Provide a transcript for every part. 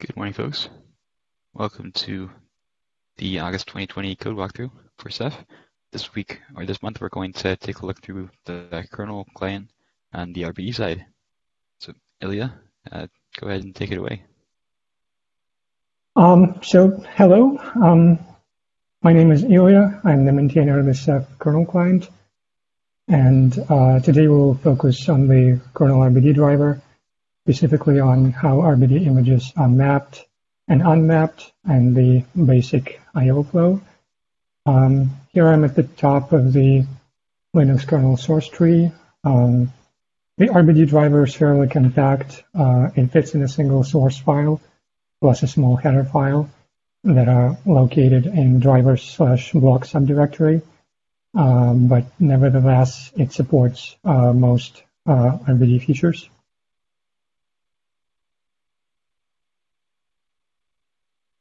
Good morning, folks. Welcome to the August 2020 code walkthrough for Ceph. This week, or this month, we're going to take a look through the kernel client and the RBD side. So, Ilya, go ahead and take it away. Hello. My name is Ilya. I'm the maintainer of the Ceph kernel client. And today we'll focus on the Kernel Rbd driver, specifically on how RBD images are mapped and unmapped and the basic I/O flow. Here I'm at the top of the Linux kernel source tree. The RBD driver is fairly compact. It fits in a single source file plus a small header file that are located in drivers/block subdirectory. But nevertheless, it supports most RBD features.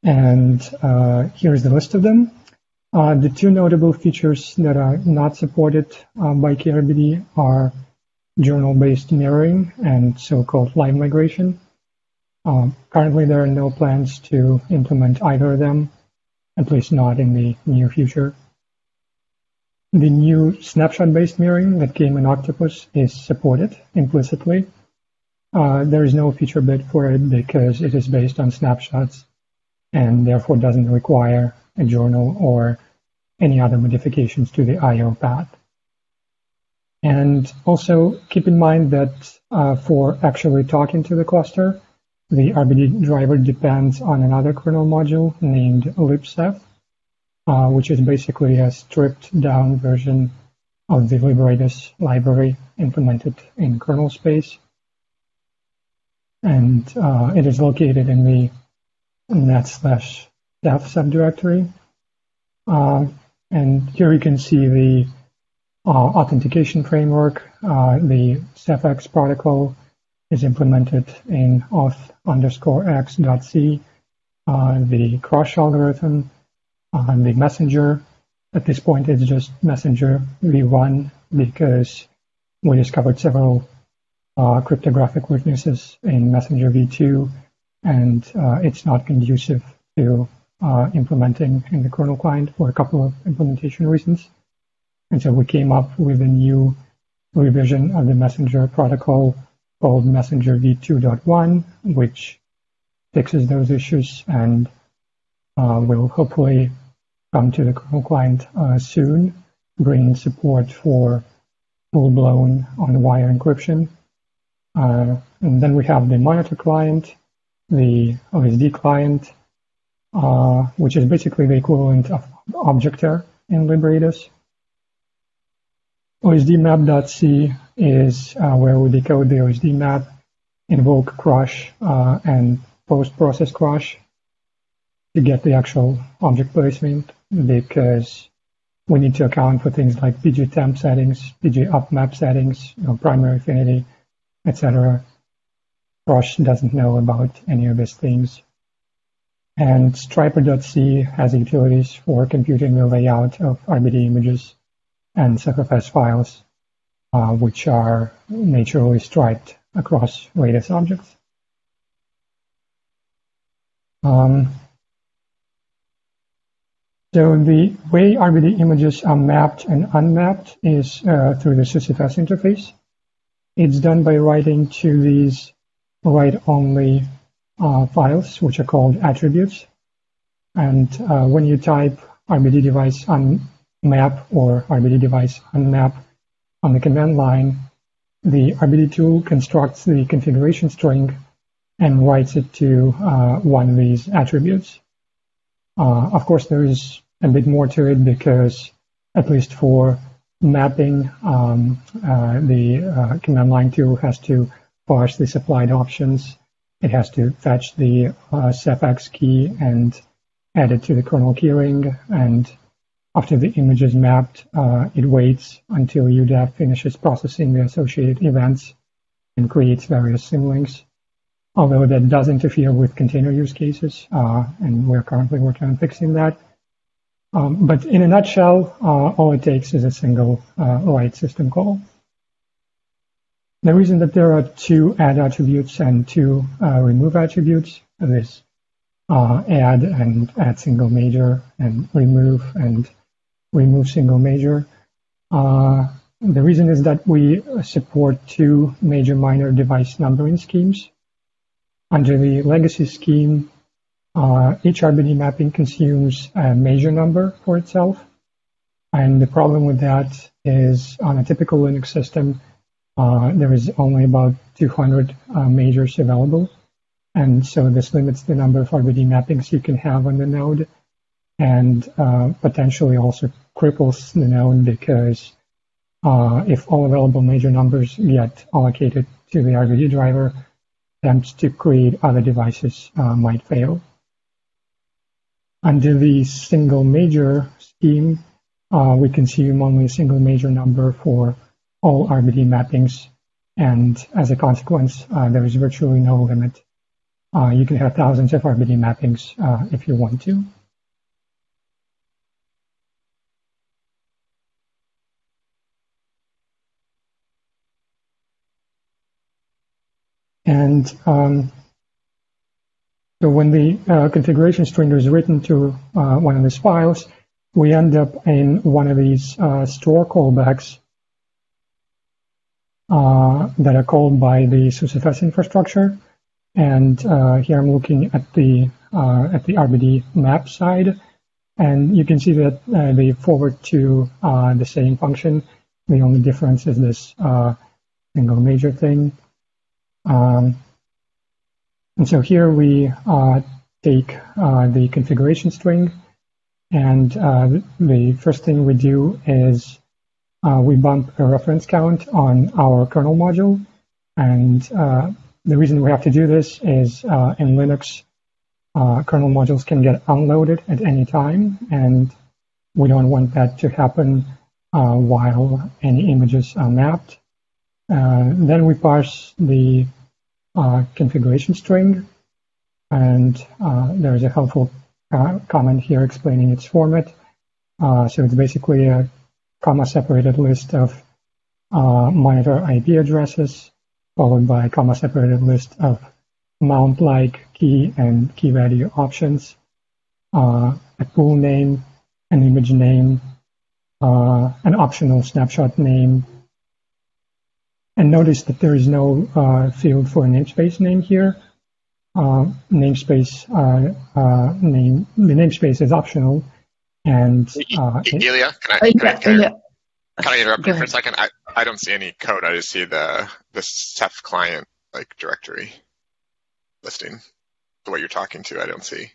And here's the list of them. The two notable features that are not supported by kRBD are journal-based mirroring and so-called line migration. Currently, there are no plans to implement either of them, at least not in the near future. The new snapshot-based mirroring that came in Octopus is supported implicitly. There is no feature bit for it because it is based on snapshots and therefore doesn't require a journal or any other modifications to the I/O path. And also keep in mind that for actually talking to the cluster, the RBD driver depends on another kernel module named libceph, which is basically a stripped down version of the libRedes library implemented in kernel space. And it is located in the net/dev subdirectory. And here you can see the authentication framework. The Cephx protocol is implemented in auth_x.c. The crush algorithm, the messenger. At this point, it's just messenger v1 because we discovered several cryptographic weaknesses in messenger v2. And it's not conducive to implementing in the kernel client for a couple of implementation reasons. And so we came up with a new revision of the messenger protocol called messenger v2.1, which fixes those issues and will hopefully come to the kernel client soon, bringing support for full-blown on-wire encryption. And then we have the monitor client, the OSD client, which is basically the equivalent of Objector in libRedes. OSDmap.c is where we decode the OSD map, invoke crush, and post-process crush to get the actual object placement, because we need to account for things like pgtemp settings, pgupmap settings, primary affinity, etc. Crush doesn't know about any of these things. And striper.c has utilities for computing the layout of RBD images and CephFS files, which are naturally striped across Redis objects. So the way RBD images are mapped and unmapped is through the SysFS interface. It's done by writing to these write-only files, which are called attributes. And when you type RBD device unmap or RBD device unmap on the command line, the RBD tool constructs the configuration string and writes it to one of these attributes. Of course, there is a bit more to it because, at least for mapping, the command line tool has to parse the supplied options. It has to fetch the Cephx key and add it to the kernel keyring. And after the image is mapped, it waits until Udev finishes processing the associated events and creates various symlinks. Although that does interfere with container use cases, and we're currently working on fixing that. But in a nutshell, all it takes is a single write system call. The reason that there are two add attributes and two remove attributes, this add and add single major and remove single major. The reason is that we support two major minor device numbering schemes. Under the legacy scheme, each RBD mapping consumes a major number for itself. And the problem with that is on a typical Linux system, there is only about 200 majors available. And so this limits the number of RBD mappings you can have on the node, and potentially also cripples the node because if all available major numbers get allocated to the Rbd driver, attempts to create other devices might fail. Under the single major scheme, we consume only a single major number for all RBD mappings, and as a consequence, there is virtually no limit. You can have thousands of RBD mappings if you want to. And so when the configuration string is written to one of these files, we end up in one of these store callbacks that are called by the SUSEFS infrastructure. And here I'm looking at the RBD map side, and you can see that they forward to the same function. The only difference is this single major thing. And so here we take the configuration string, and the first thing we do is we bump a reference count on our kernel module. And the reason we have to do this is in Linux, kernel modules can get unloaded at any time, and we don't want that to happen while any images are mapped. Then we parse the configuration string, and there is a helpful comment here explaining its format. So it's basically a comma-separated list of monitor IP addresses, followed by a comma-separated list of mount-like key and key value options, a pool name, an image name, an optional snapshot name. And notice that there is no field for a namespace name here. Namespace name, the namespace is optional. And Ilya, can I interrupt you for a second? I don't see any code. I just see the Ceph client like directory listing. The way you're talking to, I don't see.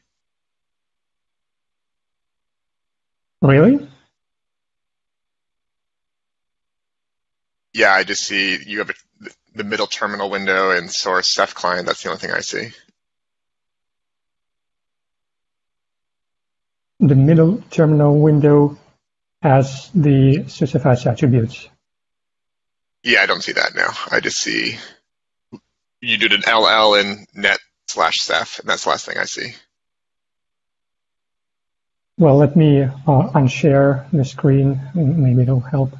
Really? Yeah, I just see you have the middle terminal window and source Ceph client. That's the only thing I see. The middle terminal window has the SUSEFS attributes. Yeah, I don't see that now. I just see you did an LL in net/Ceph, and that's the last thing I see. Well, let me unshare the screen. Maybe it'll help.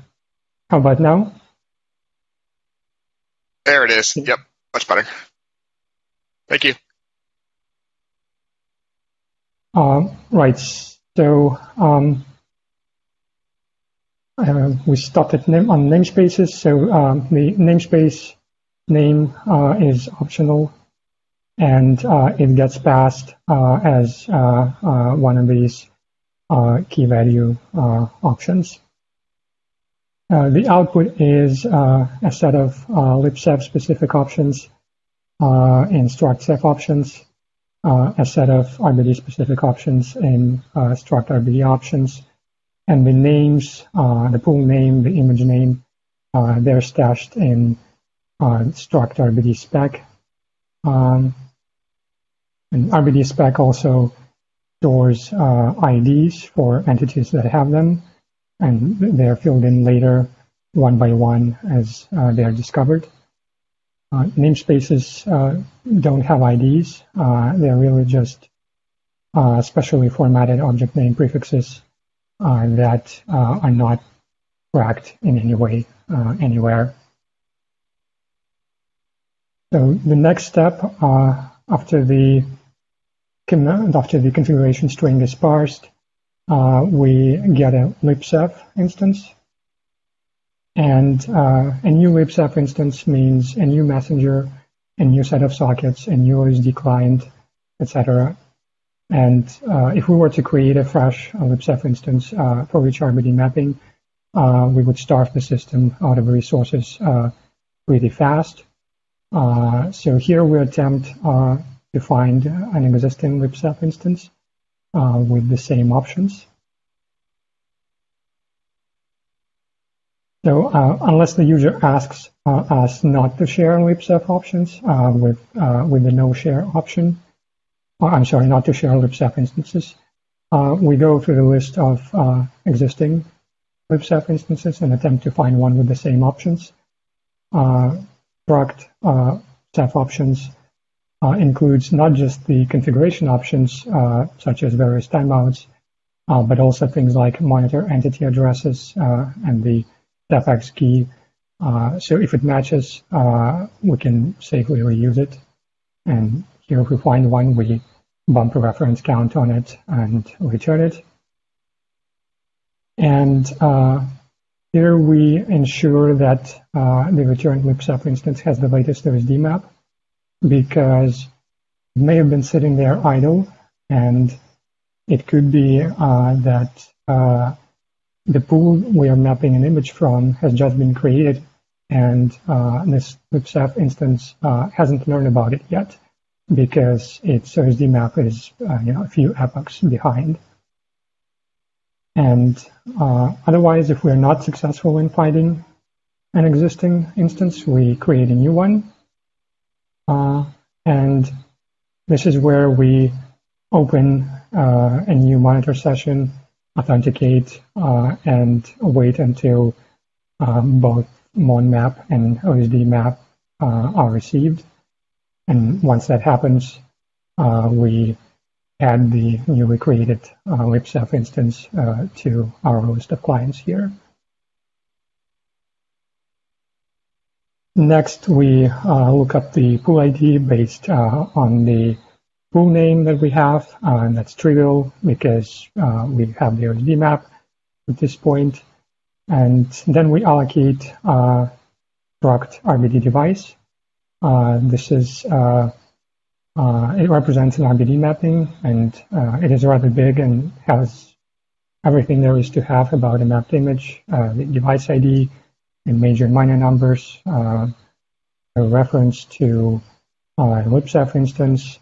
How about now? There it is. Yep, much better. Thank you. Right. So we stopped on namespaces. So the namespace name is optional, and it gets passed as one of these key value options. The output is a set of libceph specific options, in struct Ceph options, a set of RBD specific options in struct RBD options, and the names, the pool name, the image name, they're stashed in struct RBD spec. And RBD spec also stores IDs for entities that have them, and they're filled in later one by one as they are discovered. Namespaces don't have IDs. They're really just specially formatted object name prefixes that are not cracked in any way anywhere. So the next step after the after the configuration string is parsed, we get a libceph instance. And a new libceph instance means a new messenger, a new set of sockets, a new OSD client, etc. And if we were to create a fresh libceph instance for each RBD mapping, we would starve the system out of resources pretty fast. So here we attempt to find an existing libceph instance with the same options. So unless the user asks us not to share libceph options with the no share option, I'm sorry, not to share libceph instances, we go through the list of existing libceph instances and attempt to find one with the same options. Struct Ceph options includes not just the configuration options, such as various timeouts, but also things like monitor entity addresses and the Cephx key. So if it matches, we can safely reuse it. And here, if we find one, we bump a reference count on it and return it. And here we ensure that the returned libceph instance has the latest OSD map, because it may have been sitting there idle, and it could be that the pool we are mapping an image from has just been created, and this libceph instance hasn't learned about it yet, because its OSD map is a few epochs behind. And otherwise, if we're not successful in finding an existing instance, we create a new one. And this is where we open a new monitor session, authenticate, and wait until both mon map and OSD map are received. And once that happens, we add the newly created libceph instance to our list of clients here. Next, we look up the pool ID based on the pool name that we have, and that's trivial because we have the OSD map at this point. And then we allocate struct RBD device. This is it represents an RBD mapping, and it is rather big and has everything there is to have about a mapped image: the device ID, and major and minor numbers, a reference to a libceph instance,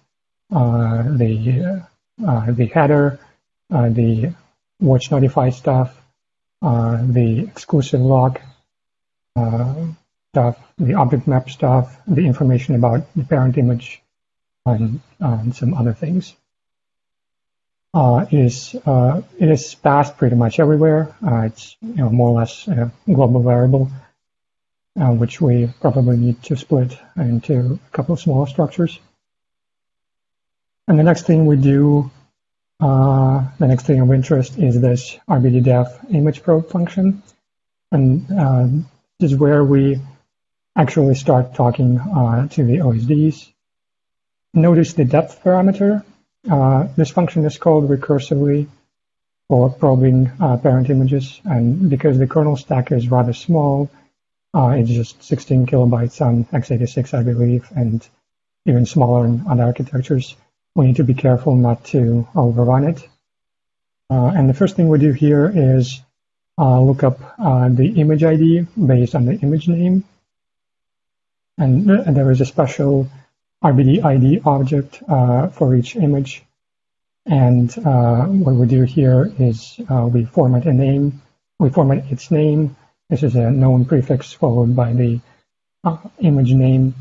the header, the watch notify stuff, the exclusive log stuff, the object map stuff, the information about the parent image, and some other things. It is passed pretty much everywhere. It's more or less a global variable, which we probably need to split into a couple of smaller structures. And the next thing we do, the next thing of interest is this Rbdev image probe function, and this is where we actually start talking to the OSDs. Notice the depth parameter. This function is called recursively for probing parent images, and because the kernel stack is rather small, it's just 16 kilobytes on x86, I believe, and even smaller in other architectures. We need to be careful not to overrun it. And the first thing we do here is look up the image ID based on the image name. And there is a special RBD ID object for each image. And what we do here is we format a name. We format its name. This is a known prefix followed by the image name.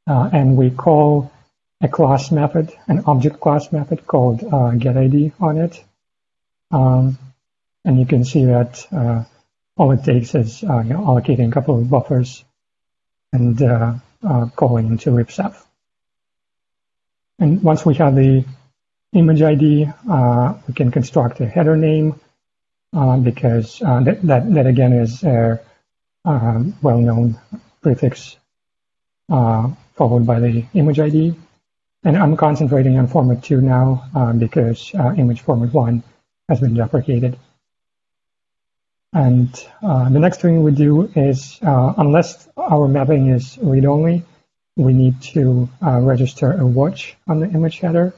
And we call a class method, an object class method called getID on it. And you can see that all it takes is allocating a couple of buffers and calling into libceph. And once we have the image ID, we can construct a header name because that again is a well-known prefix followed by the image ID. And I'm concentrating on format 2 now because image format 1 has been deprecated. And the next thing we do is, unless our mapping is read-only, we need to register a watch on the image header.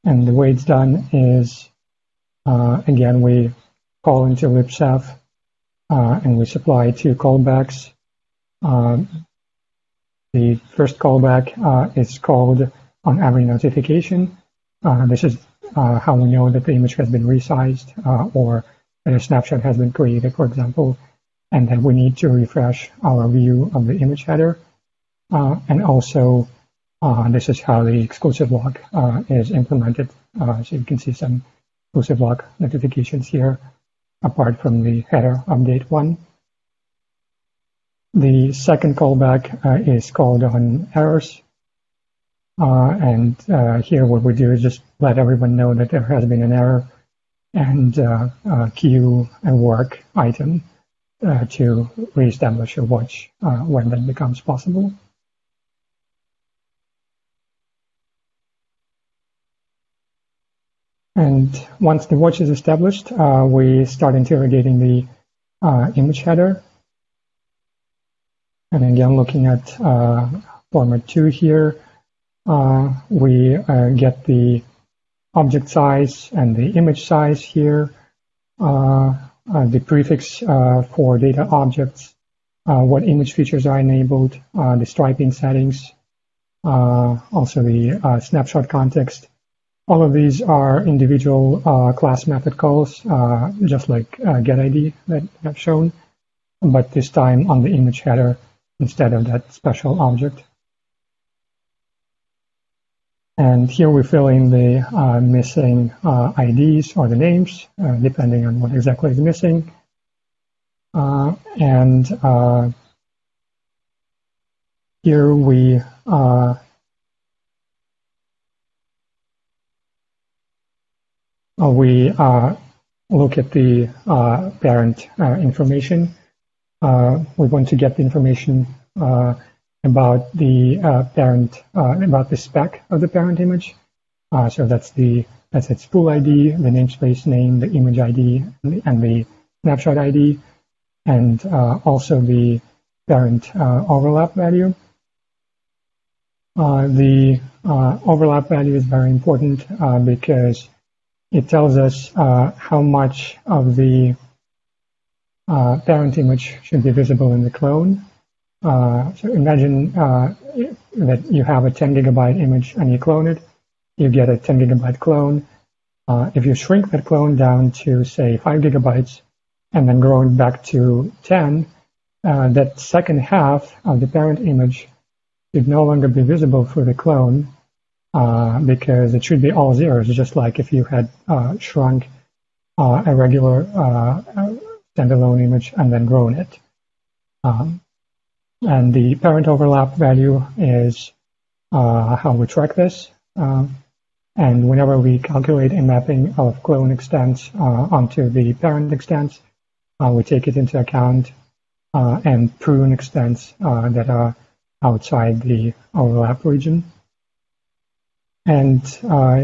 And the way it's done is, again, we call into libceph, and we supply 2 callbacks. The first callback is called on every notification. This is how we know that the image has been resized or that a snapshot has been created, for example, and that we need to refresh our view of the image header. And also, this is how the exclusive lock is implemented. So you can see some exclusive lock notifications here, apart from the header update one. The second callback is called on errors. And here what we do is just let everyone know that there has been an error and queue a work item to reestablish a watch when that becomes possible. And once the watch is established, we start interrogating the image header. And again, looking at format 2 here, we get the object size and the image size here, the prefix for data objects, what image features are enabled, the striping settings, also the snapshot context. All of these are individual class method calls, just like getID that I've shown, but this time on the image header instead of that special object. And here we fill in the missing IDs or the names, depending on what exactly is missing. Here we look at the parent information. We want to get the information about the parent, about the spec of the parent image. So that's its pool ID, the namespace name, the image ID, and the snapshot ID, and also the parent overlap value. The overlap value is very important because it tells us how much of the parent image should be visible in the clone. So imagine that you have a 10 gigabyte image and you clone it, you get a 10 gigabyte clone. If you shrink that clone down to, say, 5 gigabytes and then grow it back to 10, that second half of the parent image should no longer be visible for the clone because it should be all zeros, just like if you had shrunk a regular standalone image and then grown it. And the parent overlap value is how we track this. And whenever we calculate a mapping of clone extents onto the parent extents, we take it into account and prune extents that are outside the overlap region. And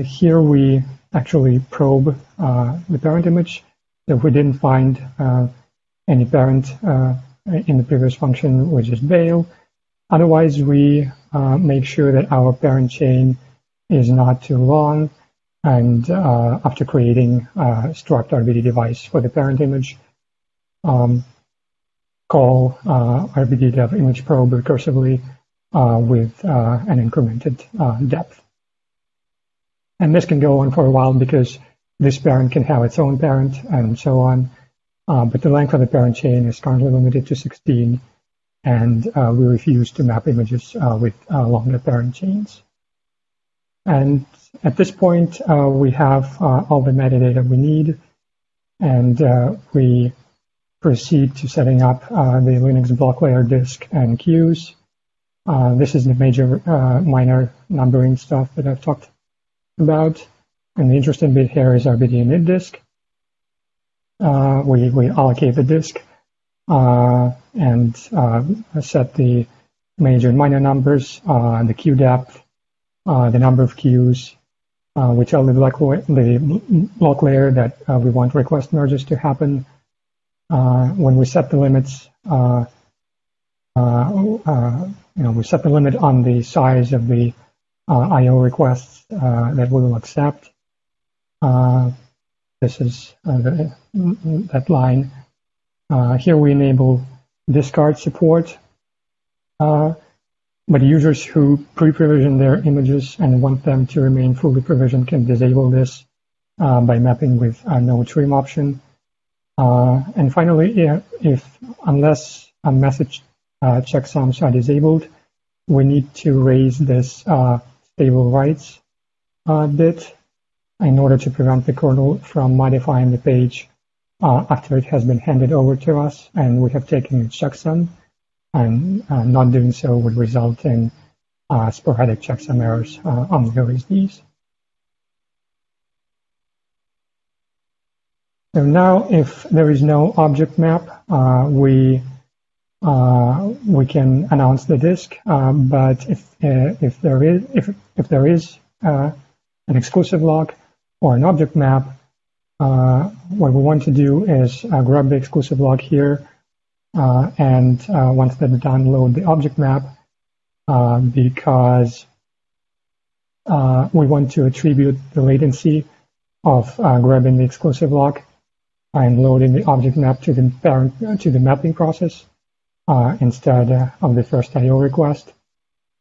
here we actually probe the parent image. If we didn't find any parent in the previous function, we just bail. Otherwise, we make sure that our parent chain is not too long. And after creating a struct RBD device for the parent image, call rbdev image probe recursively with an incremented depth. And this can go on for a while because this parent can have its own parent and so on. But the length of the parent chain is currently limited to 16, and we refuse to map images with longer parent chains. And at this point, we have all the metadata we need, and we proceed to setting up the Linux block layer disk and queues. This is the major minor numbering stuff that I've talked about. And the interesting bit here is RBD init disk. We allocate the disk and set the major and minor numbers, the queue depth, the number of queues. We tell the block layer that we want request merges to happen. When we set the limits, we set the limit on the size of the I/O requests that we will accept. This is that line. Here we enable discard support. But users who pre-provision their images and want them to remain fully provisioned can disable this by mapping with a no trim option. And finally, unless a message checksums are disabled, we need to raise this stable rights bit in order to prevent the kernel from modifying the page after it has been handed over to us and we have taken its checksum. And not doing so would result in sporadic checksum errors on the RSDs. So now, if there is no object map, we can announce the disk. But if there is an exclusive log or an object map, what we want to do is grab the exclusive log here. And once that's done, load the object map because we want to attribute the latency of grabbing the exclusive log and loading the object map to the parent to the mapping process instead of the first I/O request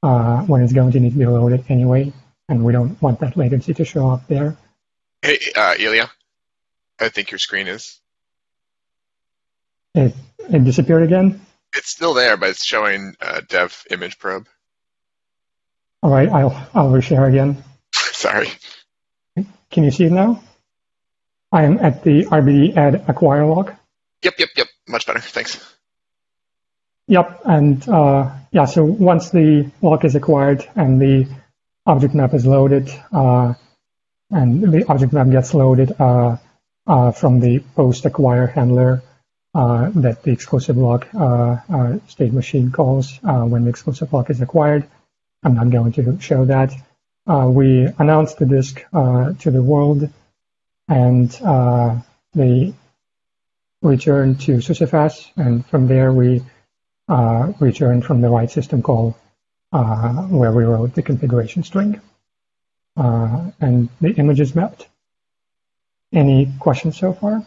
when it's going to need to be loaded anyway, and we don't want that latency to show up there. Hey, Ilya, I think your screen is. It disappeared again? It's still there, but it's showing dev image probe. All right, I'll reshare again. Sorry. Can you see it now? I am at the RBD add acquire log. Yep. Much better. Thanks. Yep, and yeah, so once the log is acquired and the object map is loaded, and the object map gets loaded from the post-acquire handler, that the exclusive log state machine calls when the exclusive log is acquired. I'm not going to show that. We announce the disk to the world, and they return to SUSEFS, and from there we return from the write system call where we wrote the configuration string. And the image is mapped. Any questions so far?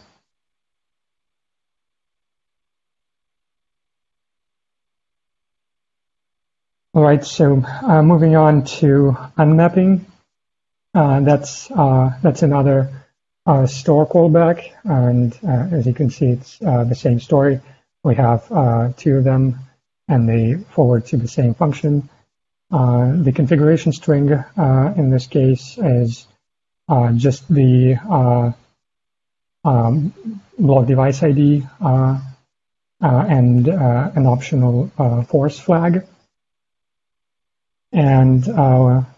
All right, so moving on to unmapping. That's another store callback, and as you can see, it's the same story. We have two of them, and they forward to the same function. The configuration string in this case is just the block device ID and an optional force flag. And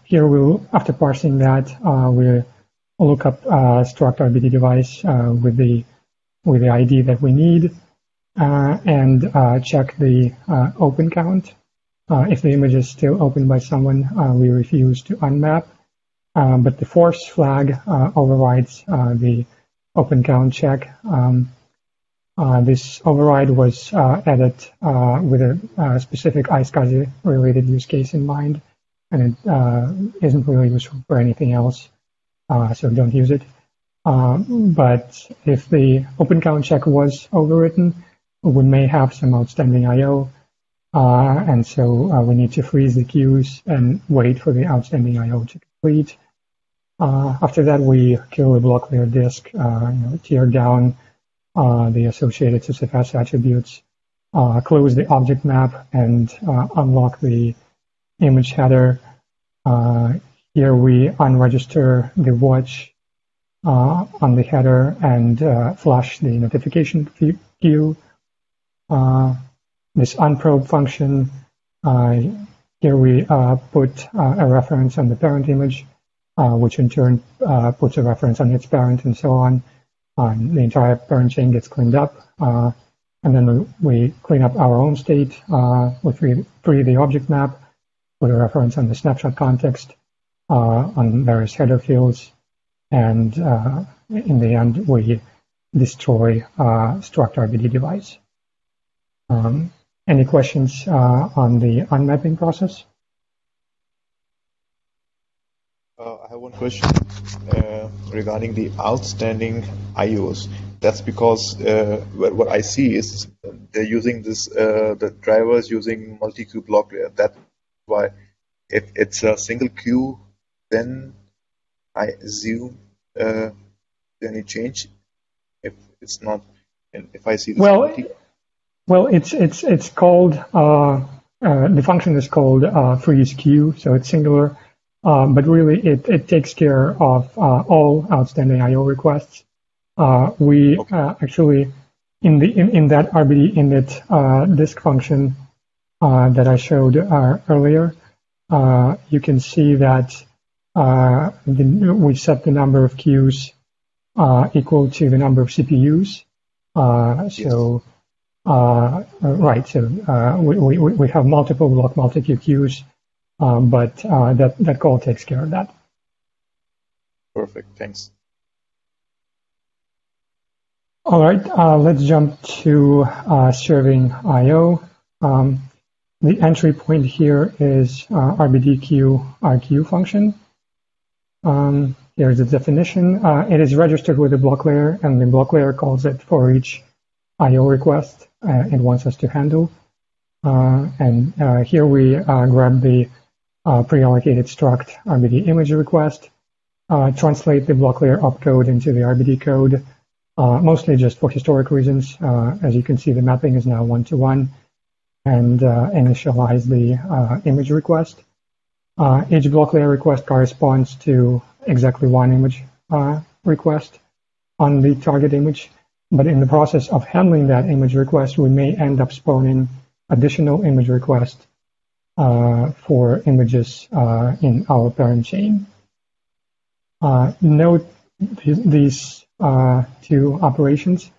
here we'll, after parsing that, we'll look up struct RBD device with the ID that we need and check the open count. If the image is still opened by someone, we refuse to unmap. But the force flag overrides the open count check. This override was added with a specific iSCSI related use case in mind, and it isn't really useful for anything else, so don't use it. But if the open count check was overwritten, we may have some outstanding I/O, and so we need to freeze the queues and wait for the outstanding I/O to complete. After that, we kill the block layer disk, tear down the associated SUSEFS attributes, close the object map, and unlock the image header. Here we unregister the watch on the header and flush the notification queue. This unprobe function, here we put a reference on the parent image, which in turn puts a reference on its parent, and so on. The entire parent chain gets cleaned up, and then we clean up our own state. We free the object map, put a reference on the snapshot context, on various header fields, and in the end, we destroy struct RBD device. Any questions on the unmapping process? I have one question regarding the outstanding IOs. That's because what I see is they're using this, the drivers using multi-queue block layer. That's why if it's a single queue, then I assume any change. If it's not, and if I see this well, it's called the function is called freeze queue, so it's singular. But really, it takes care of all outstanding I/O requests. Actually, in that RBD init disk function that I showed earlier, you can see that we set the number of queues equal to the number of CPUs. We have multiple block multi-queue queues. But that call takes care of that. Perfect, thanks. All right, let's jump to serving I/O. The entry point here is RBDQ RQ function. Here's the definition. It is registered with the block layer, and the block layer calls it for each I/O request it wants us to handle. Here we grab the pre-allocated struct RBD image request, translate the block layer opcode into the RBD code, mostly just for historic reasons. As you can see, the mapping is now 1-to-1, and initialize the image request. Each block layer request corresponds to exactly one image request on the target image, but in the process of handling that image request, we may end up spawning additional image requests for images in our parent chain. Note these two operations.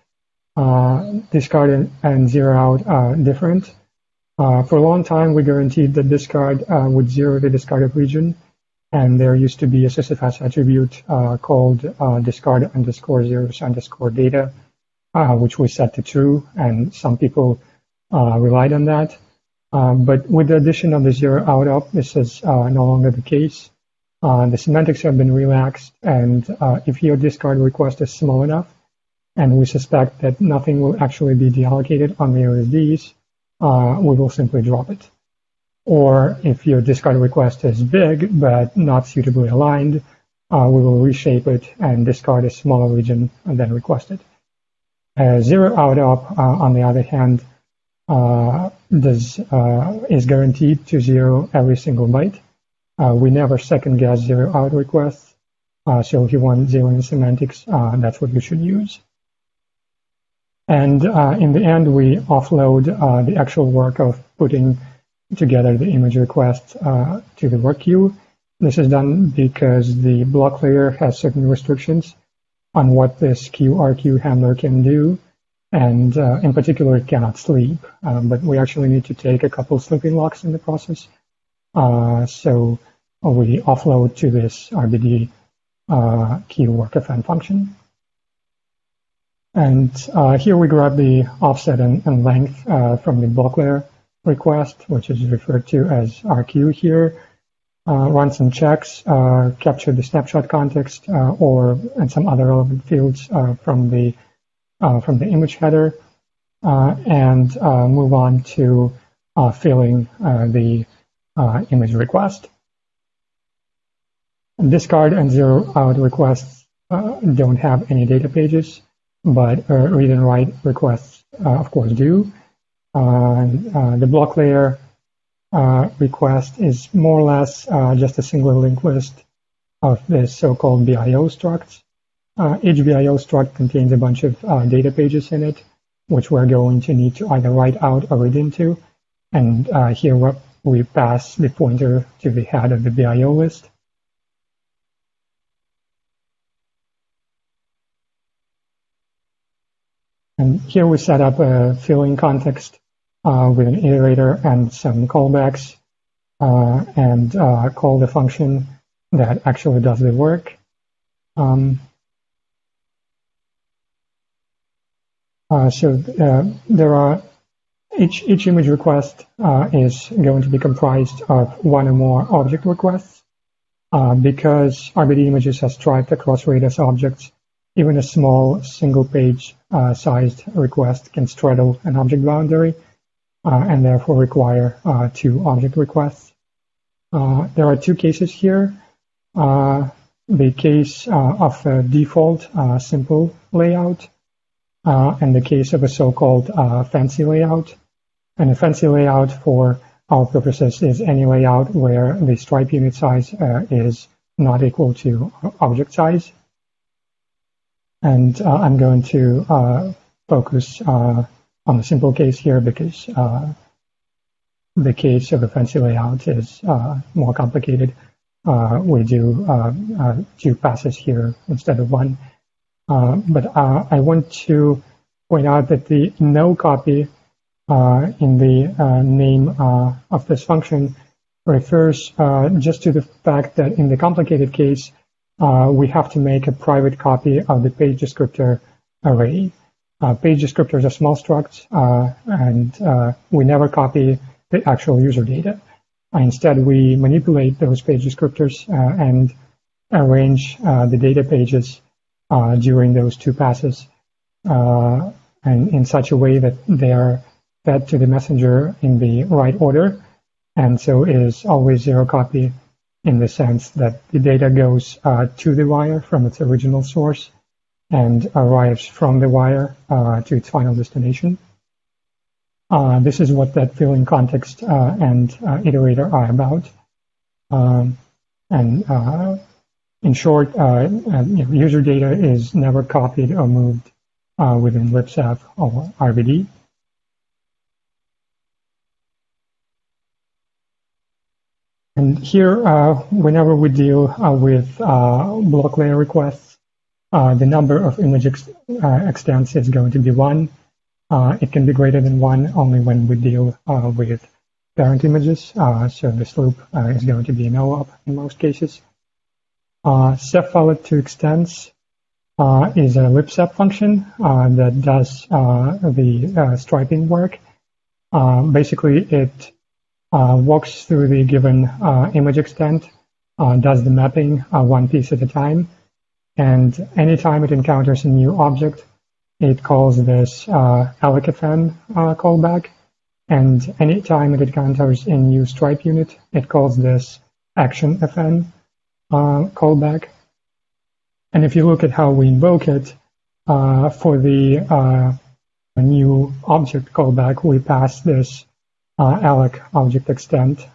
Discard and zero out are different. For a long time, we guaranteed that discard would zero the discarded region, and there used to be a SysFS attribute called discard_zeros_data, which we set to true, and some people relied on that. But with the addition of the zero out op, this is no longer the case. The semantics have been relaxed, and if your discard request is small enough, and we suspect that nothing will actually be deallocated on the OSDs, we will simply drop it. Or if your discard request is big but not suitably aligned, we will reshape it and discard a smaller region than requested. Zero out op, on the other hand, is guaranteed to zero every single byte. We never second guess zero out requests. So if you want zeroing semantics, that's what you should use. And in the end, we offload the actual work of putting together the image request to the work queue. This is done because the block layer has certain restrictions on what this kRQ handler can do. And in particular, it cannot sleep. But we actually need to take a couple sleeping locks in the process. So we offload to this RBD queue workfn function. And here we grab the offset and length from the block layer request, which is referred to as RQ here. Run some checks, capture the snapshot context and some other relevant fields from the image header, and move on to filling the image request. Discard and zero out requests don't have any data pages, but read and write requests, of course, do. The block layer request is more or less just a single linked list of the so-called BIO structs. Each BIO struct contains a bunch of data pages in it, which we're going to need to either write out or read into. And here we pass the pointer to the head of the BIO list. And here we set up a filling context with an iterator and some callbacks, and call the function that actually does the work. There are each image request is going to be comprised of one or more object requests. Because RBD images are striped across radius objects, even a small single-page sized request can straddle an object boundary and therefore require two object requests. There are two cases here. The case of a default simple layout and the case of a so-called fancy layout. And a fancy layout for our purposes is any layout where the stripe unit size is not equal to object size. And I'm going to focus on the simple case here because the case of a fancy layout is more complicated. We do two passes here instead of one. But I want to point out that the no copy in the name of this function refers just to the fact that in the complicated case, we have to make a private copy of the page descriptor array. Page descriptors are small structs, and we never copy the actual user data. Instead, we manipulate those page descriptors and arrange the data pages during those two passes, and in such a way that they are fed to the messenger in the right order, and so it is always zero copy in the sense that the data goes to the wire from its original source and arrives from the wire to its final destination. This is what that filling context and iterator are about. In short, user data is never copied or moved within libsep or Rbd. And here, whenever we deal with block layer requests, the number of image extents is going to be 1. It can be greater than 1 only when we deal with parent images. So this loop is going to be no op in most cases. Ceph valid to extents is a libsep function that does the striping work. Basically, it walks through the given image extent, does the mapping one piece at a time, and anytime it encounters a new object, it calls this alloc_fn callback, and anytime it encounters a new stripe unit, it calls this action_fn callback. And if you look at how we invoke it, for the new object callback, we pass this alloc object extent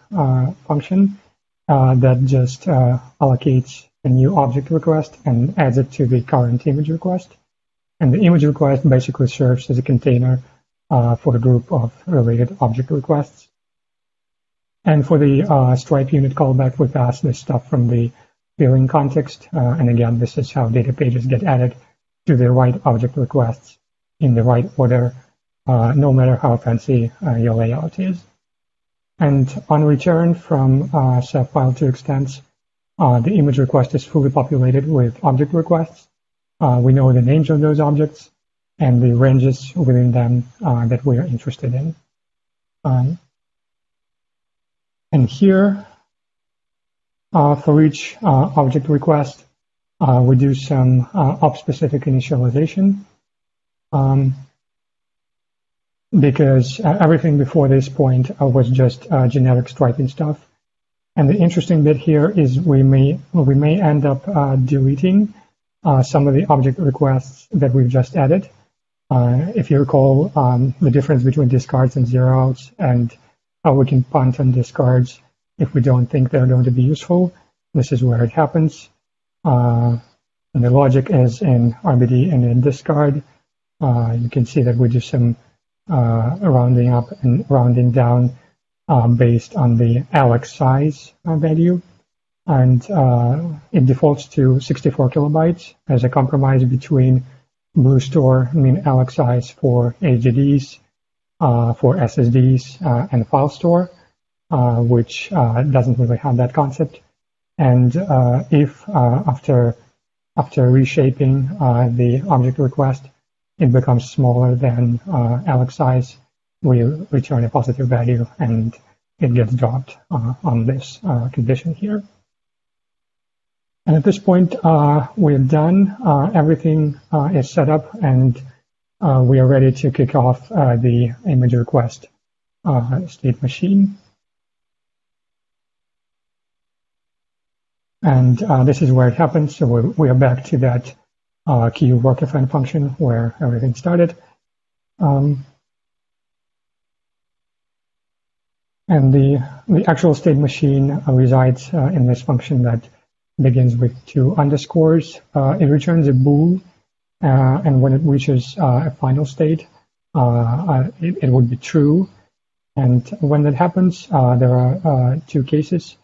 function that just allocates a new object request and adds it to the current image request. And the image request basically serves as a container for a group of related object requests. And for the stripe unit callback, we pass this stuff from the filling context. And again, this is how data pages get added to the right object requests in the right order, no matter how fancy your layout is. And on return from Ceph file to extents, the image request is fully populated with object requests. We know the names of those objects and the ranges within them that we are interested in. And here, for each object request, we do some op-specific initialization. Because everything before this point was just generic striping stuff. And the interesting bit here is we may end up deleting some of the object requests that we've just added. If you recall the difference between discards and zeroouts and how we can punt on discards if we don't think they're going to be useful, this is where it happens. And the logic is in RBD and in discard. You can see that we do some rounding up and rounding down based on the alloc size value. And it defaults to 64 kilobytes as a compromise between BlueStore min alloc size for HDDs, for SSDs, and file store, which doesn't really have that concept. And if after reshaping the object request, it becomes smaller than Alex size, we return a positive value and it gets dropped on this condition here. And at this point, we're done. Everything is set up, and we are ready to kick off the image request state machine. And this is where it happens. So we are back to that key workfn function where everything started. And the actual state machine resides in this function that begins with 2 underscores. It returns a bool, and when it reaches a final state, it would be true. And when that happens, there are 2 cases.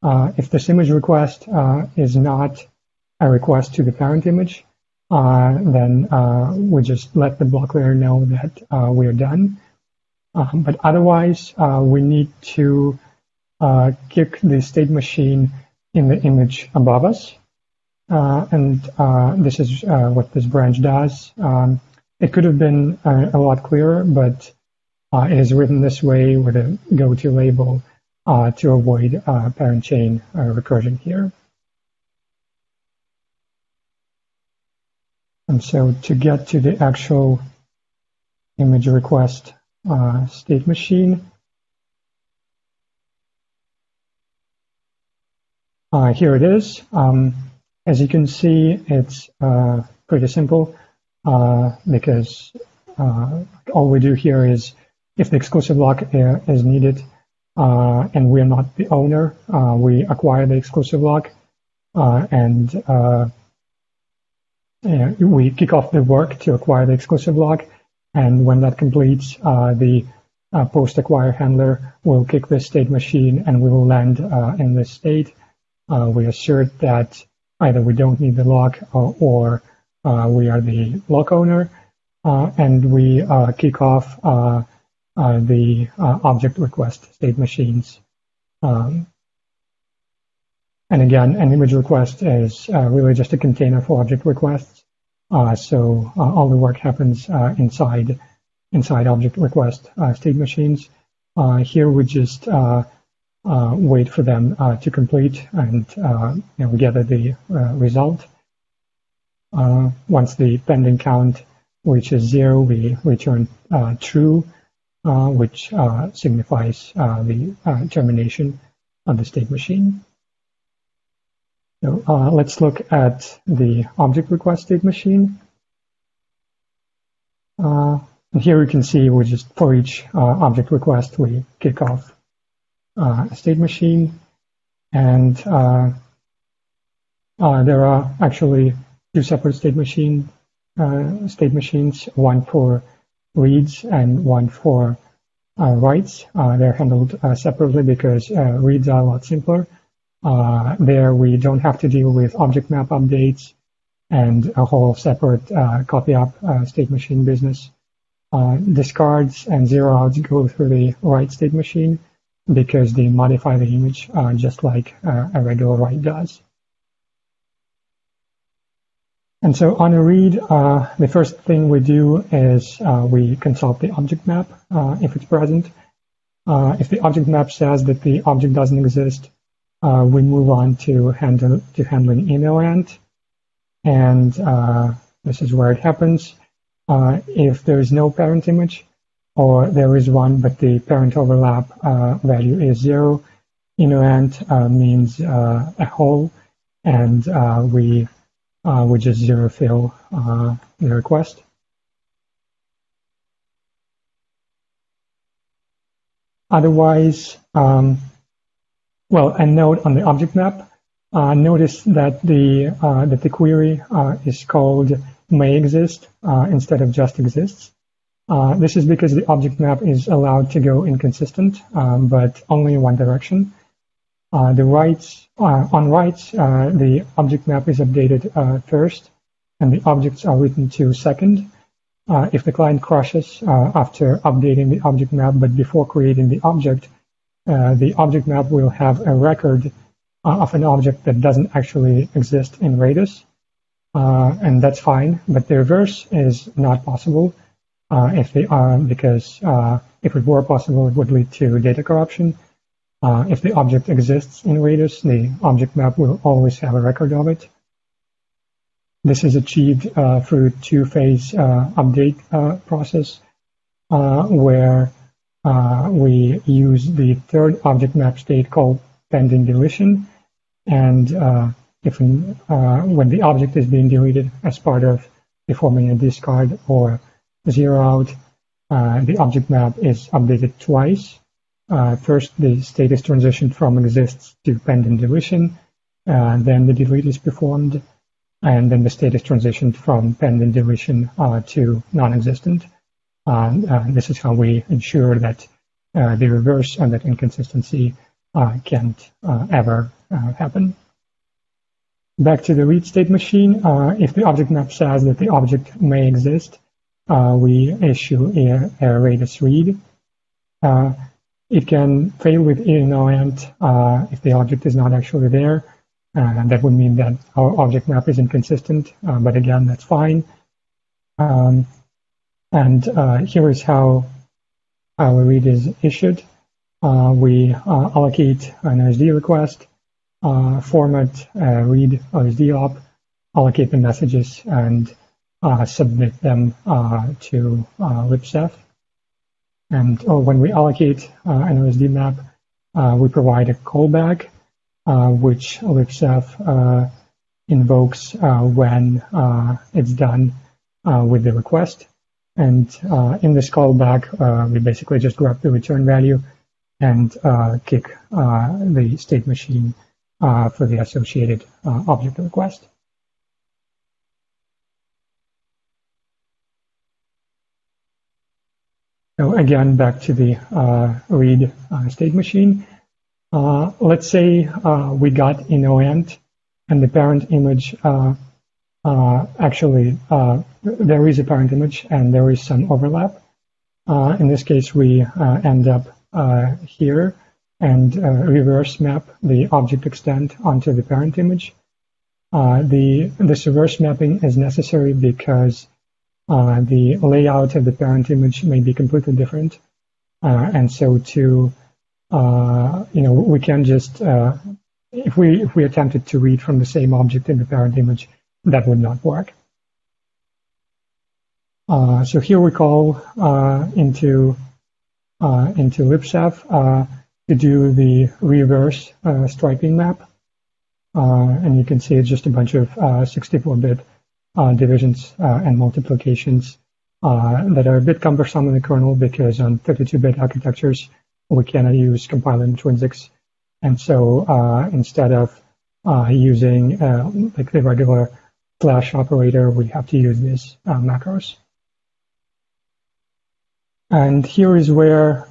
If this image request is not a request to the parent image, then we just let the block layer know that we are done. But otherwise, we need to kick the state machine in the image above us. And this is what this branch does. It could have been a lot clearer, but it is written this way with a go-to label to avoid parent chain recursion here. And so to get to the actual image request state machine, here it is. As you can see, it's pretty simple because all we do here is if the exclusive lock is needed and we are not the owner, we acquire the exclusive lock and we kick off the work to acquire the exclusive lock. And when that completes, the post-acquire handler will kick this state machine and we will land in this state. We assert that either we don't need the lock or we are the lock owner, and we kick off the object request state machines. And again, an image request is really just a container for object requests. So all the work happens inside object request state machines. Here we just wait for them to complete and we gather the result. Once the pending count reaches 0, we return true, which signifies the termination of the state machine. So let's look at the object request state machine. And here you can see we just, for each object request, we kick off a state machine. And there are actually 2 separate state machines, one for reads and one for writes. They're handled separately because reads are a lot simpler. There we don't have to deal with object map updates and a whole separate copy up state machine business. Discards and zero outs go through the write state machine because they modify the image just like a regular write does. And so on a read, the first thing we do is we consult the object map if it's present. If the object map says that the object doesn't exist, we move on to handling InnoAnt. And this is where it happens. If there is no parent image, or there is one, but the parent overlap value is 0, InnoAnt means a hole, and we just zero fill the request. Otherwise, well, a note on the object map. Notice that the query is called may exist instead of just exists. This is because the object map is allowed to go inconsistent, but only in one direction. On writes, the object map is updated first, and the objects are written to second. If the client crashes after updating the object map, but before creating the object map will have a record of an object that doesn't actually exist in Rbdev, and that's fine. But the reverse is not possible if they are, because if it were possible, it would lead to data corruption. If the object exists in Rbdev, the object map will always have a record of it. This is achieved through two-phase update process, where we use the third object map state called pending deletion, and when the object is being deleted as part of performing a discard or zero out, the object map is updated twice. First, the state is transitioned from exists to pending deletion, then the delete is performed, and then the state is transitioned from pending deletion to non-existent. This is how we ensure that the reverse and that inconsistency can't ever happen. Back to the read state machine. If the object map says that the object may exist, we issue a Rbdev read. It can fail with InnoAnt if the object is not actually there. That would mean that our object map is inconsistent, but again, that's fine. And here is how our read is issued. We allocate an RSD request, format read RSD op, allocate the messages, and submit them to libceph. And when we allocate an RSD map, we provide a callback, which libceph invokes when it's done with the request. And in this callback, we basically just grab the return value and kick the state machine for the associated object request. So again, back to the read state machine. Let's say we got InnoAnt, and the parent image actually, there is a parent image and there is some overlap. In this case, we end up here and reverse map the object extent onto the parent image. This reverse mapping is necessary because the layout of the parent image may be completely different, and so to we can just if we attempted to read from the same object in the parent image, that would not work. So here we call into libceph to do the reverse striping map, and you can see it's just a bunch of 64-bit divisions and multiplications that are a bit cumbersome in the kernel, because on 32-bit architectures we cannot use compiler intrinsics, and so instead of using like the regular slash operator, we have to use these macros. And here is where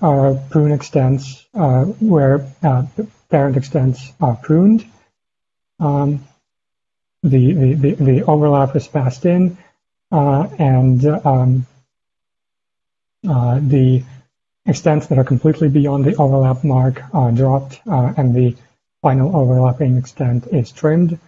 prune extents, where parent extents are pruned. The overlap is passed in, and the extents that are completely beyond the overlap mark are dropped, and the final overlapping extent is trimmed.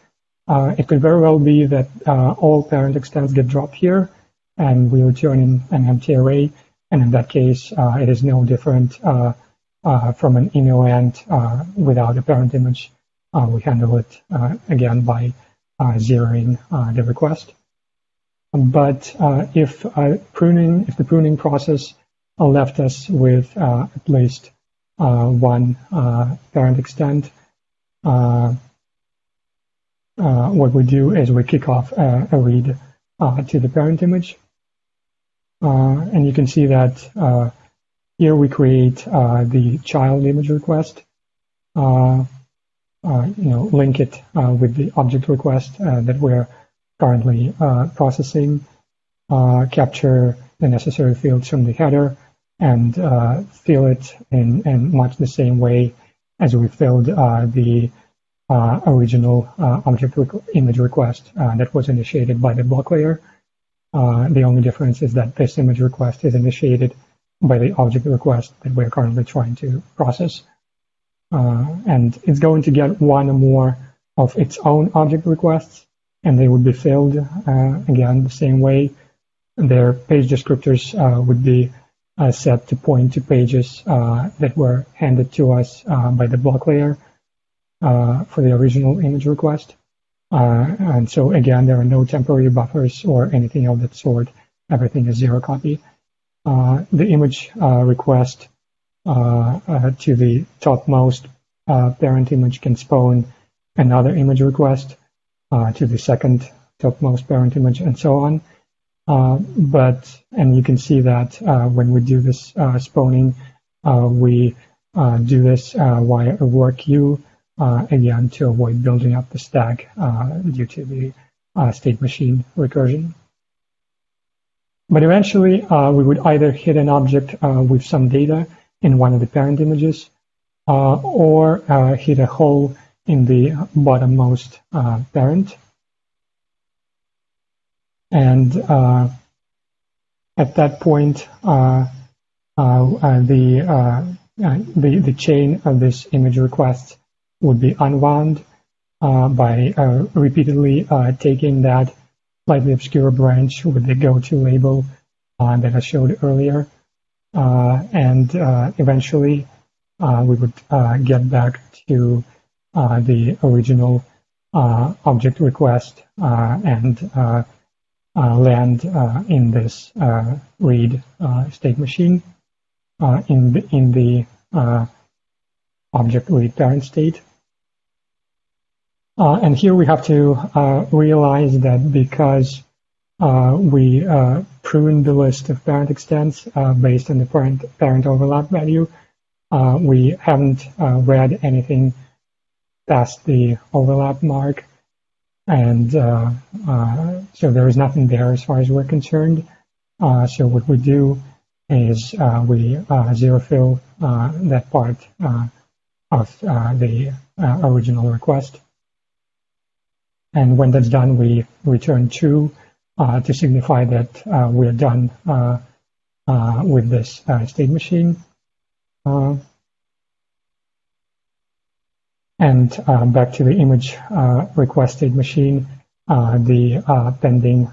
It could very well be that all parent extents get dropped here, and we return in an empty array. And in that case, it is no different from an InnoAnt without a parent image. We handle it again by zeroing the request. But if the pruning process left us with at least one parent extent, what we do is we kick off a read to the parent image. And you can see that here we create the child image request, link it with the object request that we're currently processing, capture the necessary fields from the header, and fill it in much the same way as we filled the original object image request that was initiated by the block layer. The only difference is that this image request is initiated by the object request that we're currently trying to process. and it's going to get one or more of its own object requests, and they would be filled again the same way. Their page descriptors would be set to point to pages that were handed to us by the block layer for the original image request. And so again, there are no temporary buffers or anything of that sort. Everything is zero copy. The image request to the topmost parent image can spawn another image request to the second topmost parent image, and so on. And you can see that when we do this spawning, we do this via a work queue, again, to avoid building up the stack due to the state machine recursion. But eventually, we would either hit an object with some data in one of the parent images, or hit a hole in the bottommost parent. And at that point, the chain of this image request would be unwound by repeatedly taking that slightly obscure branch with the go-to label that I showed earlier. And eventually, we would get back to the original object request and land in this read state machine in the object read parent state. And here we have to realize that because we pruned the list of parent extents based on the parent overlap value, we haven't read anything past the overlap mark. And so there is nothing there as far as we're concerned. So what we do is we zero fill that part of the original request. And when that's done, we return true to signify that we're done with this state machine. And back to the image request state machine, the pending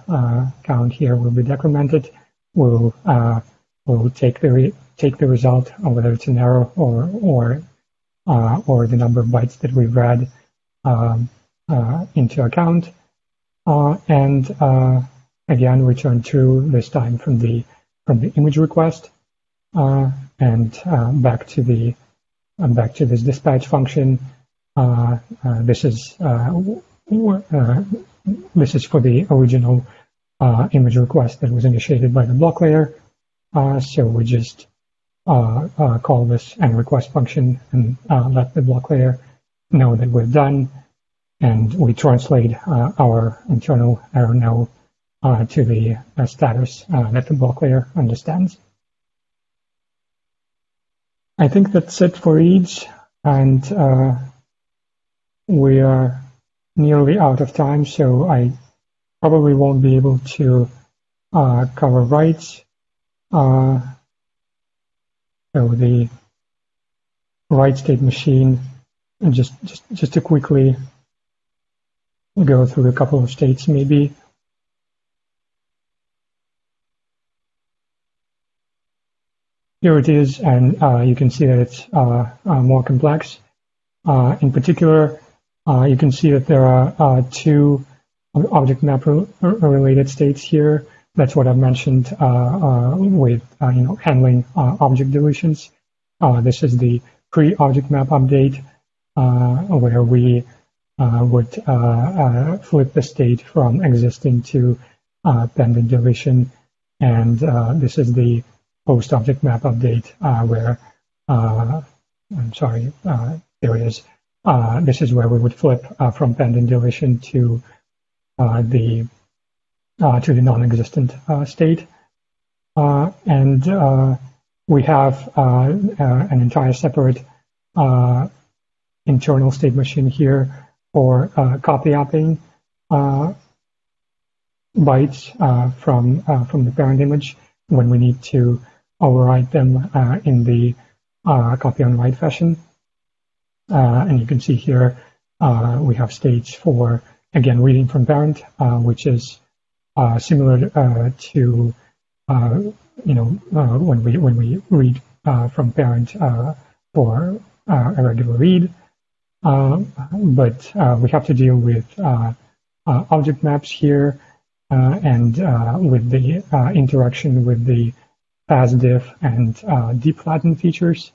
count here will be decremented. We'll take the result, whether it's an error or the number of bytes that we've read into account, and again return true this time from the image request, and back to this dispatch function. This is for the original image request that was initiated by the block layer. So we just call this nRequest function and let the block layer know that we're done, and we translate our internal error no to the status that the block layer understands. I think that's it for reads, and we are nearly out of time, so I probably won't be able to cover writes. So the write state machine, and just to quickly go through a couple of states maybe. Here it is, and you can see that it's more complex. In particular, you can see that there are two object map related states here. That's what I mentioned with handling object deletions. This is the pre-object map update, where we would flip the state from existing to pending deletion, and this is the post-object map update where I'm sorry, there it is. This is where we would flip from pending deletion to the non-existent state, and we have an entire separate internal state machine here for copy-upping bytes from the parent image when we need to overwrite them in the copy on write fashion. And you can see here we have states for, again, reading from parent, which is similar to when we read from parent for a regular read, but we have to deal with object maps here and with the interaction with the FastDiff and dflatten features,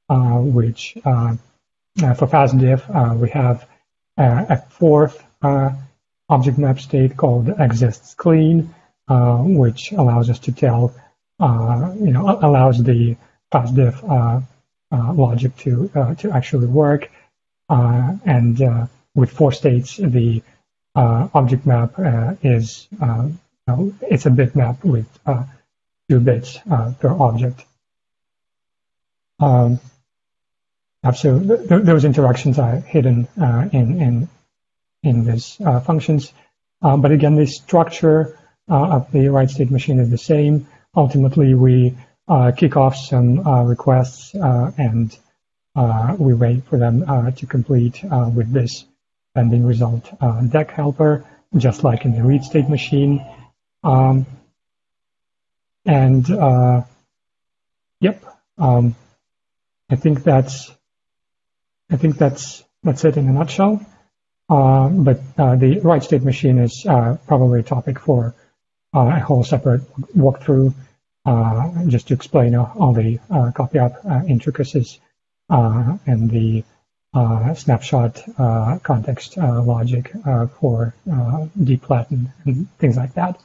which for FastDiff we have a fourth object map state called exists clean, which allows us to tell, allows the FastDiff logic to actually work. And with four states, the object map is it's a bitmap with 2 bits per object. So those interactions are hidden in these functions. But again, the structure of the write state machine is the same. Ultimately, we kick off some requests and we wait for them to complete with this pending result deck helper, just like in the read state machine. Yep, I think that's it in a nutshell. But the write state machine is probably a topic for a whole separate walkthrough, just to explain all the copy up intricacies and the snapshot context logic for dflatten and things like that.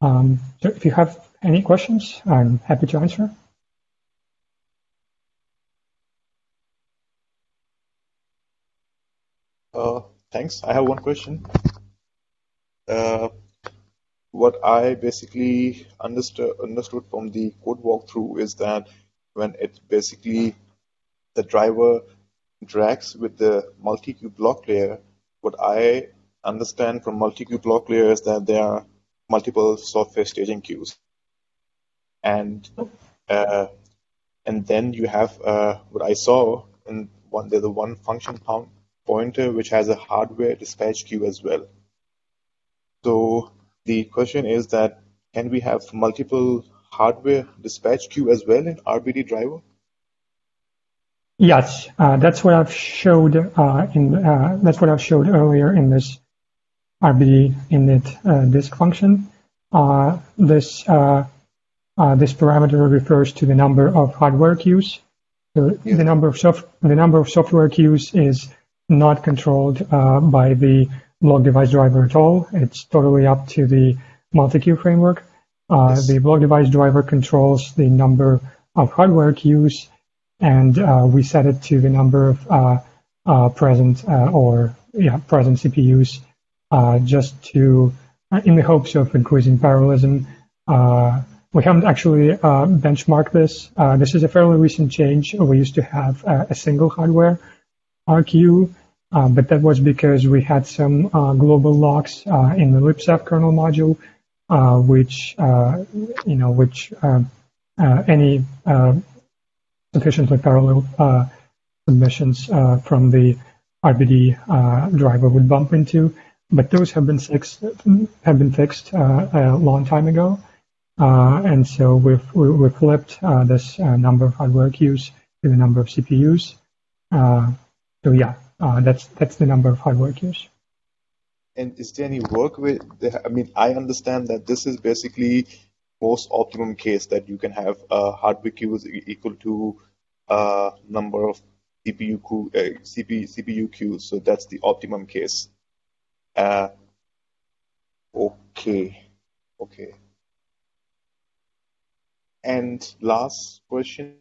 So if you have any questions, I'm happy to answer. Thanks. I have one question. What I basically understood from the code walkthrough is that when it basically the driver interacts with the multi-queue block layer, what I understand from multi-queue block layer is that there are multiple software staging queues, and then you have what I saw in one. There's a one function pointer which has a hardware dispatch queue as well. So the question is that can we have multiple hardware dispatch queue as well in Rbd driver? Yes, that's what I've showed that's what I've showed earlier in this Rbd init disk function. This parameter refers to the number of hardware queues. So yeah. the number of software queues is not controlled by the block device driver at all. It's totally up to the multi-queue framework. Yes. The block device driver controls the number of hardware queues, and we set it to the number of present CPUs, just to in the hopes of increasing parallelism. We haven't actually benchmarked this. This is a fairly recent change. We used to have a single hardware queue, but that was because we had some global locks in the libsep kernel module, which any sufficiently parallel submissions from the Rbd driver would bump into. But those have been fixed a long time ago, and so we've flipped this number of hardware queues to the number of CPUs. So yeah, that's the number of hardware queues. And is there any work with? I mean, I understand that this is basically most optimum case that you can have hardware queues equal to number of CPU queues. So that's the optimum case. Okay. And last question,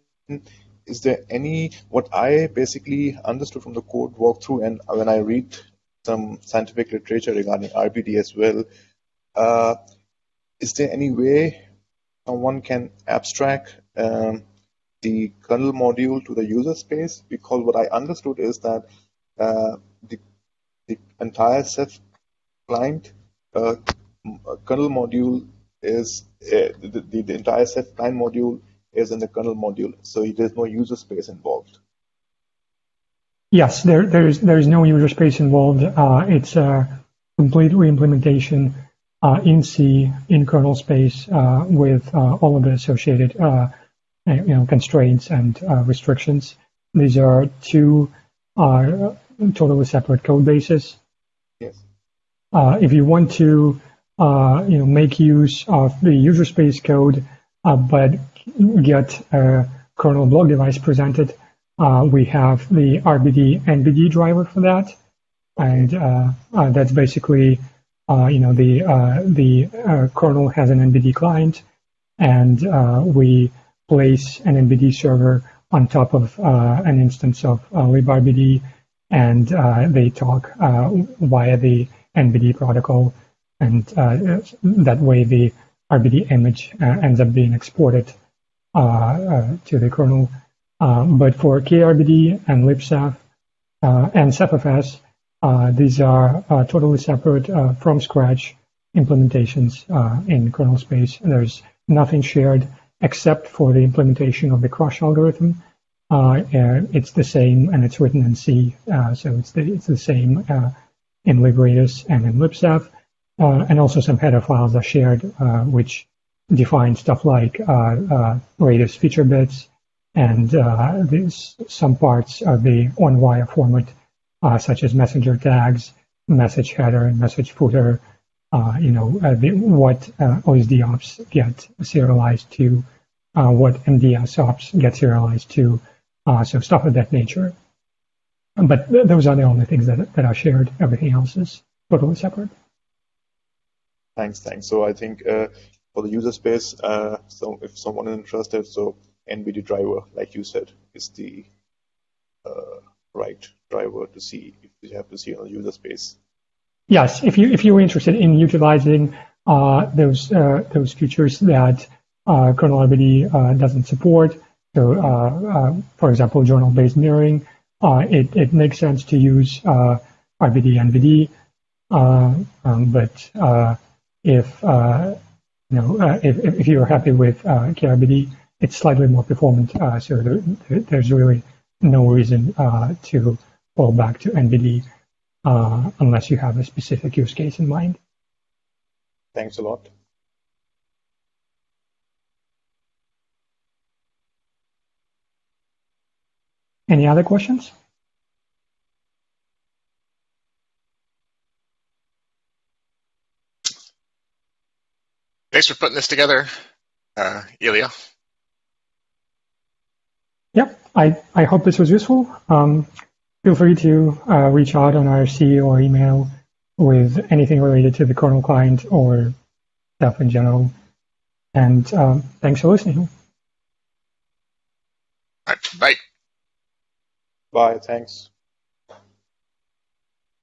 is there any, what I basically understood from the code walkthrough, and when I read some scientific literature regarding Rbd as well, is there any way someone can abstract the kernel module to the user space? Because what I understood is that the entire Ceph client kernel module is the entire Ceph client module is in the kernel module, so there's no user space involved. Yes, there's no user space involved. It's a complete reimplementation in C in kernel space with all of the associated constraints and restrictions. These are two totally separate code bases. Yes. If you want to make use of the user space code, but get a kernel block device presented, we have the Rbd driver for that, and that's basically the kernel has an NBD client, and we place an NBD server on top of an instance of Rbd, and they talk via the NBD protocol, and that way the Rbd image ends up being exported to the kernel. But for kRBD and libceph and cephfs, these are totally separate from scratch implementations in kernel space. There's nothing shared except for the implementation of the crush algorithm. It's the same, and it's written in C, so it's the same in libRadis and in libceph. And also some header files are shared, which define stuff like Radis feature bits and some parts of the on-wire format, such as messenger tags, message header, and message footer. What OSD ops get serialized to, what MDS ops get serialized to, so stuff of that nature. But those are the only things that are shared. Everything else is totally separate. Thanks. So I think for the user space, so if someone is interested, so NBD driver, like you said, is the right driver to see if you have to see on the user space. Yes, if you're interested in utilizing those features that Kernel Rbd doesn't support, so for example, journal-based mirroring, it makes sense to use Rbd NVD, but if you're happy with kRBD, it's slightly more performant, so there's really no reason to fall back to NVD unless you have a specific use case in mind. Thanks a lot. Any other questions? Thanks for putting this together, Ilya. Yep, I hope this was useful. Feel free to reach out on IRC or email with anything related to the kernel client or stuff in general. And thanks for listening. All right, bye. Bye, thanks.